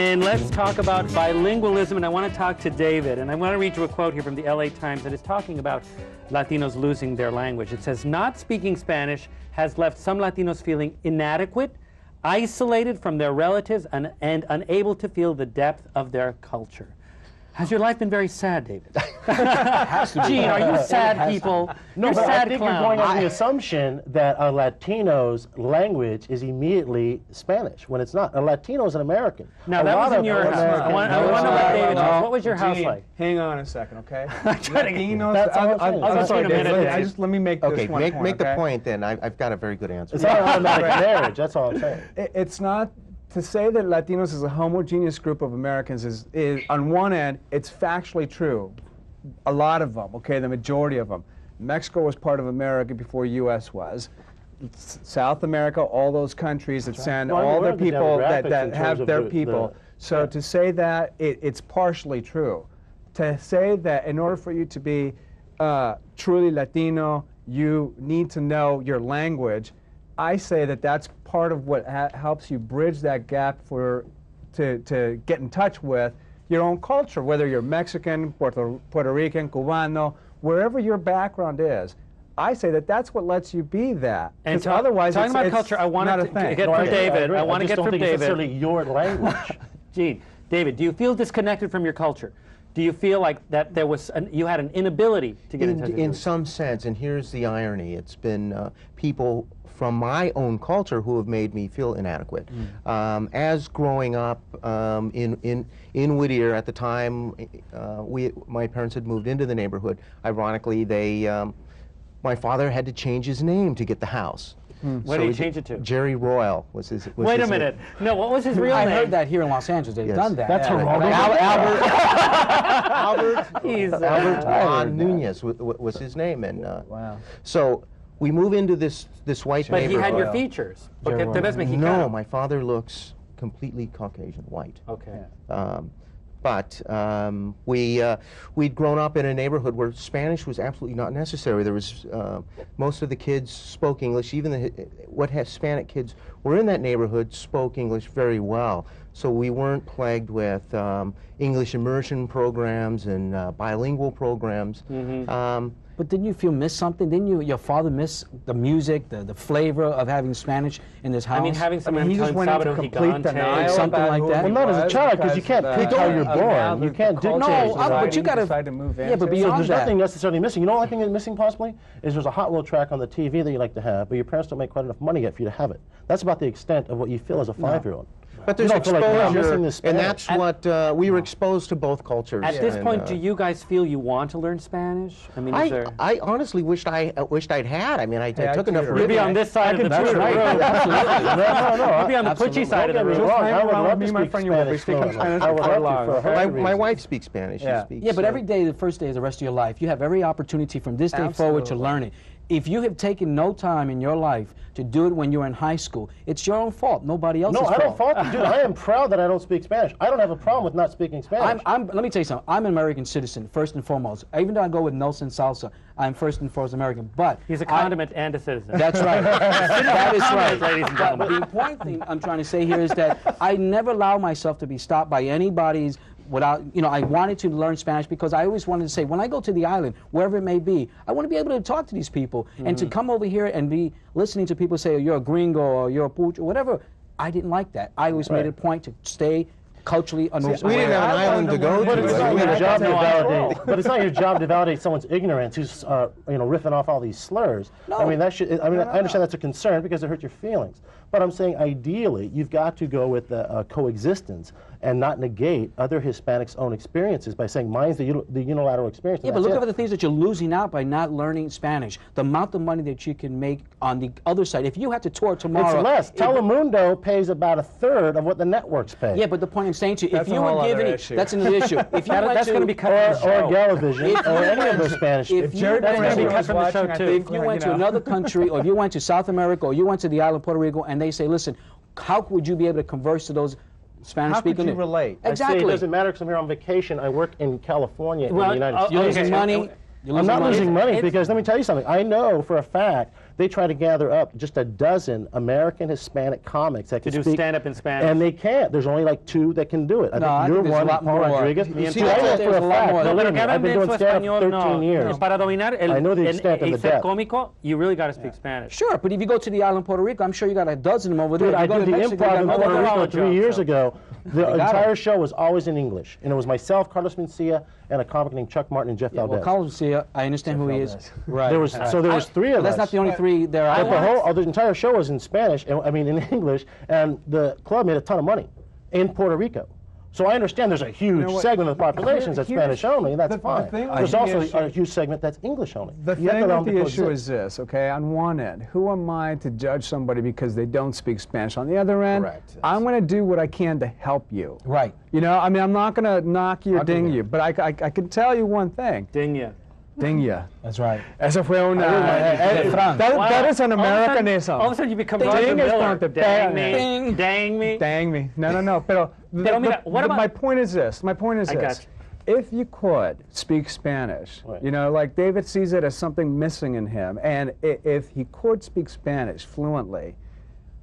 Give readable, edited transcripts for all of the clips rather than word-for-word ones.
And let's talk about bilingualism, and I want to talk to David. And I want to read you a quote here from the LA Times that is talking about Latinos losing their language. It says, "Not speaking Spanish has left some Latinos feeling inadequate, isolated from their relatives, and unable to feel the depth of their culture." Has your life been very sad, David? Gene, are you sad people? No, you're but sad I think clown. you're going on the assumption that a Latino's language is immediately Spanish, when it's not. A Latino is an American. Now, that was in your house. I want to know what David knows. What was your house like? Hang on a second, okay? Latinos, that's all I'm sorry, David. Let me make this one point. Make the point, then. I've got a very good answer. It's not an automatic marriage, that's all I'm saying. It's not. To say that Latinos is a homogeneous group of Americans is, on one end, it's factually true. A lot of them, okay, the majority of them. Mexico was part of America before U.S. was. South America, all those countries that send all their people that have their people. So to say that, it's partially true. To say that in order for you to be truly Latino, you need to know your language, I say that that's part of what helps you bridge that gap to get in touch with your own culture, whether you're Mexican, Puerto Rican, Cubano, wherever your background is. I say that that's what lets you be that. And otherwise, talking about it's culture, I want not to get from David. I want to get from David. It's necessarily your language. Gene, David, do you feel disconnected from your culture? Do you feel like that there was you had an inability to get in touch with in some sense, and here's the irony. It's been people from my own culture who have made me feel inadequate. As growing up in Whittier at the time, my parents had moved into the neighborhood. Ironically, my father had to change his name to get the house. What did he change it to? Jerry Royal was his. Wait a minute. No, what was his real name? I heard that here in Los Angeles. They've done that. That's Albert Nunez was his name, and wow. So we move into this white But neighborhood. he had your features. No, my father looks completely Caucasian, white. Okay. But we'd grown up in a neighborhood where Spanish was absolutely not necessary. There was most of the kids spoke English. Even what Hispanic kids were in that neighborhood spoke English very well. So we weren't plagued with English immersion programs and bilingual programs. But didn't you miss something? Didn't your father miss the music, the flavor of having Spanish in his house? I mean, having someone he just went into complete denial, something like that. Well, not as a child, because you can't pick how you're born. You can't dictate. No, but you got to decide to move in. Yeah, but beyond there's that, nothing necessarily missing. You know what I think is missing possibly? Is there's a Hot Wheel track on the TV that you like to have, but your parents don't make quite enough money yet for you to have it. That's about the extent of what you feel as a 5-year-old. But there's exposure, and that's what we were exposed to both cultures. At this point, do you guys feel you want to learn Spanish? I mean, I honestly wished I'd had. I mean, I took enough. Maybe on this side of the room. Maybe on the pushy side of the room. I would love to speak Spanish. My wife speaks Spanish. Yeah, but every day, the first day is the rest of your life. You have every opportunity from this day forward to learn it. If you have taken no time in your life to do it when you're in high school, it's your own fault, nobody else's fault. No, I don't fault you, dude. I am proud that I don't speak Spanish. I don't have a problem with not speaking Spanish. Let me tell you something. I'm an American citizen, first and foremost. Even though I go with Nelson Salsa, I'm first and foremost American. But he's a condiment and a citizen. That's right. That is right. Ladies and gentlemen. But the important thing I'm trying to say here is that I never allow myself to be stopped by anybody's without, I wanted to learn Spanish because I always wanted to say, when I go to the island, wherever it may be, I want to be able to talk to these people. And to come over here and be listening to people say, oh, you're a gringo or you're a pooch or whatever, I didn't like that. I always made it a point to stay culturally unaware. We didn't have an island to go to. But it's not your job to validate. But it's not your job to validate someone's ignorance who's riffing off all these slurs. No. I mean, I understand that's a concern because it hurts your feelings. But I'm saying ideally, you've got to go with the coexistence and not negate other Hispanics' own experiences by saying mine's the unilateral experience. Yeah, but look at the things that you're losing out by not learning Spanish. The amount of money that you can make on the other side. If you had to tour tomorrow, it's less. Telemundo pays about 1/3 of what the networks pay. Yeah, but the point I'm saying to you, if you were given it, that's another issue. If you that's going to be cut from the show. Or Galavision, or any of those Spanish. If you went to another country, or if you went to South America, or you went to the island of Puerto Rico, and they say, listen, how would you be able to converse to those Spanish-speaking? How could you relate? Exactly. I say it doesn't matter because I'm here on vacation. I work in California in the United States. You're losing money. I'm not losing money because let me tell you something. I know for a fact they try to gather up just a dozen American Hispanic comics that can do speak stand-up in Spanish. and they can't. There's only like 2 that can do it. I think you're there's a one, lot Paul more. Rodriguez. You See, see, I know there's for a a lot fact. more. No, pero Believe que me, I've been doing stand-up for 13 years. Para dominar I know the extent and the ser depth. cómico, you really got to speak Spanish. Sure, but if you go to the island of Puerto Rico, I'm sure you got a dozen of them over there. Dude, If I you go did to the Mexico, improv you in got Puerto another Rico all 3 jokes, years so. ago. The got entire it. show was always in English, and it was myself, Carlos Mencia, and a comic named Chuck Martin and Jeff Well, Valdez. Carlos Garcia, I understand who he is. Right. There was so there was 3 of But us. that's not the only 3 there But are. the entire show was in Spanish, and, I mean in English, and the club made a ton of money in Puerto Rico. So I understand there's a huge what? segment of the population that's Here's- Spanish only, and that's the fine. thing with There's the also issue- a huge segment that's English only. The You have thing to allow with them the to issue coexist. is this, okay? On one end, who am I to judge somebody because they don't speak Spanish? On the other end, Correct. I'm going to do what I can to help you. Right. You know, I mean, I'm not going to knock you or Agree. ding you, but I can tell you one thing. Ding ya. Ding you. That's right. Eso fue una... Fran. that is an All of a sudden- Americanism. All of a sudden you become Ding Roger is Miller. cuando te Dang pegan. me. Ding. Dang me. Dang me. No. Pero mira, what about- my point is this. My point is I this. got If you could speak Spanish, Right. you know, like David sees it as something missing in him, and if he could speak Spanish fluently,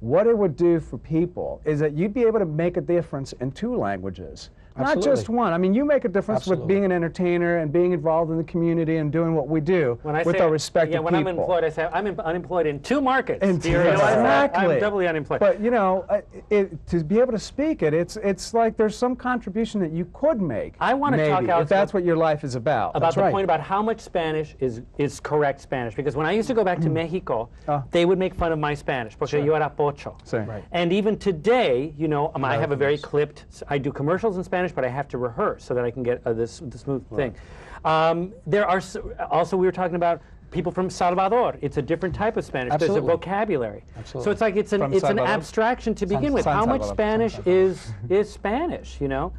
what it would do for people is that you'd be able to make a difference in 2 languages. Not just Absolutely. one. I mean, you make a difference with Absolutely. being an entertainer and being involved in the community and doing what we do When I with say, our respective yeah, when people. I'm employed, I say I'm unemployed in 2 markets. And Do you realize that? exactly. I'm doubly unemployed. But you know, to be able to speak it, it's like there's some contribution that you could make. I wanna maybe, talk, Alex, if that's what your life is about. about the right. point about how much Spanish is correct Spanish. Because when I used to go back to Mexico, they would make fun of my Spanish, porque yo era pocho. Sí. Right. And even today, you know, I have a very clipped, I do commercials in Spanish, but I have to rehearse so that I can get the smooth thing. There are, also we were talking about people from Salvador. It's a different type of Spanish. There's Absolutely. a vocabulary. Absolutely. So it's like it's From an Salvador? abstraction to begin with. San How much Salvador. Spanish is Spanish, you know?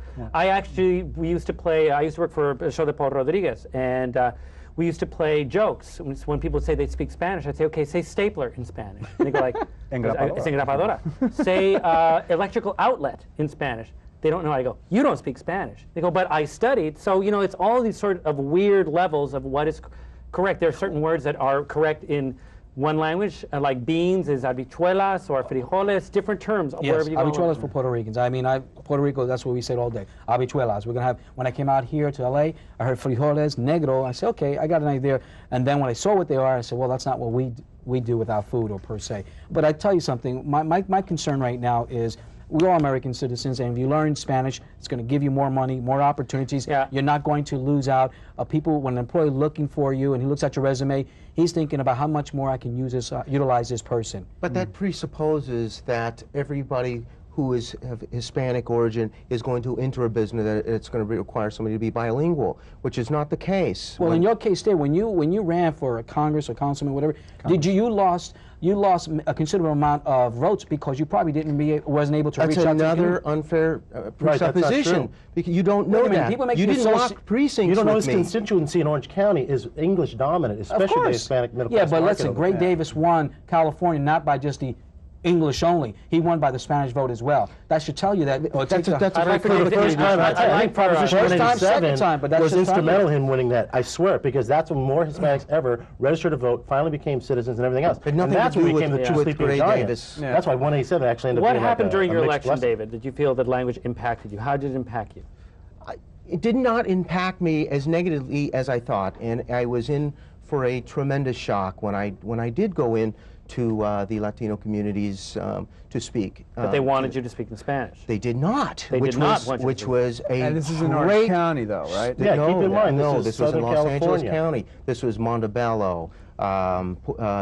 We used to play, I used to work for a show de Paul Rodriguez, and we used to play jokes. When people would say they speak Spanish, I'd say, okay, say stapler in Spanish. And they go like, Engrapadora. Say engrapadora. Say electrical outlet in Spanish. They don't know. I go, you don't speak Spanish. They go, but I studied. So, you know, it's all these sort of weird levels of what is correct. There are certain words that are correct in one language, like beans is habichuelas or frijoles, different terms Yes, wherever you go. habichuelas for Puerto Ricans. I mean, Puerto Rico, that's what we said all day. Habichuelas. We're going to have, when I came out here to LA, I heard frijoles, negro. I said, okay, I got an idea. And then when I saw what they are, I said, well, that's not what we do with our food or per se. But I tell you something, my concern right now is we're all American citizens, and if you learn Spanish, it's going to give you more money, more opportunities. Yeah. You're not going to lose out. People, when an employee looking for you and he looks at your resume, he's thinking about how much more I can utilize this person. But that presupposes that everybody who is of Hispanic origin is going to enter a business that it's going to require somebody to be bilingual, which is not the case. Well, in your case, there, when you ran for a Congress or councilman, whatever, you lost a considerable amount of votes because you probably wasn't able to That's reach out to another unfair Right, that's not presupposition. true. Because you don't Wait know a minute, that. people make You you didn't so walk precincts You don't know with his me. constituency in Orange County is English dominant, Of especially the course. Hispanic middle Yeah, class but market listen, over Gray there. Davis won California not by just the English only. He won by the Spanish vote as well. That should tell you that. That's a I'd very like for For the David first time, I'd I like think for, Proposition first time, 187 second time, but that was should tell you. instrumental in winning that. I swear, because that's when more Hispanics ever registered to vote, finally became citizens and everything else. Had nothing and that's to do when we with- became the yeah. two with sleeping Gray giants. Davis. Yeah. That's why 187 actually ended up What being happened like during a your mixed election, blessing. David? Did you feel that language impacted you? How did it impact you? It did not impact me as negatively as I thought, and I was in for a tremendous shock when I did go in to the Latino communities to speak. But they wanted you to speak in Spanish. They did not. They which did not was, want you to which speak. was a And this is in great Orange County, though, right? Yeah, no, keep in mind, no, this is was in Southern Los Angeles California. County. This was Montebello,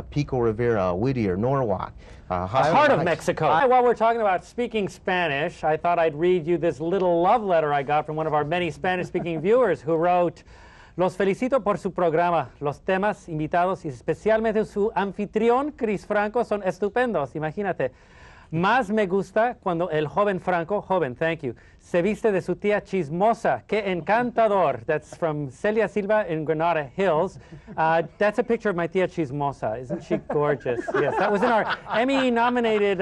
Pico Rivera, Whittier, Norwalk. Heart of Mexico. While we're talking about speaking Spanish, I thought I'd read you this little love letter I got from one of our many Spanish-speaking viewers who wrote, "Los felicito por su programa. Los temas, invitados y especialmente su anfitrión, Chris Franco, son estupendos. Imagínate. Más me gusta cuando el joven Franco, joven, thank you, se viste de su tía chismosa. Qué encantador." That's from Celia Silva in Granada Hills. That's a picture of my tía chismosa. Isn't she gorgeous? Yes, that was in our Emmy-nominated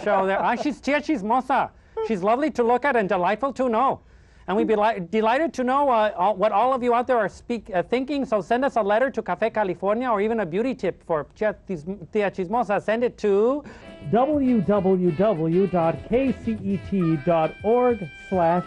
show there. She's tía chismosa. She's lovely to look at and delightful to know. And we'd be delighted to know what all of you out there are thinking. So send us a letter to Café California, or even a beauty tip for Tia Chismosa. Send it to www.kcet.org/feedback.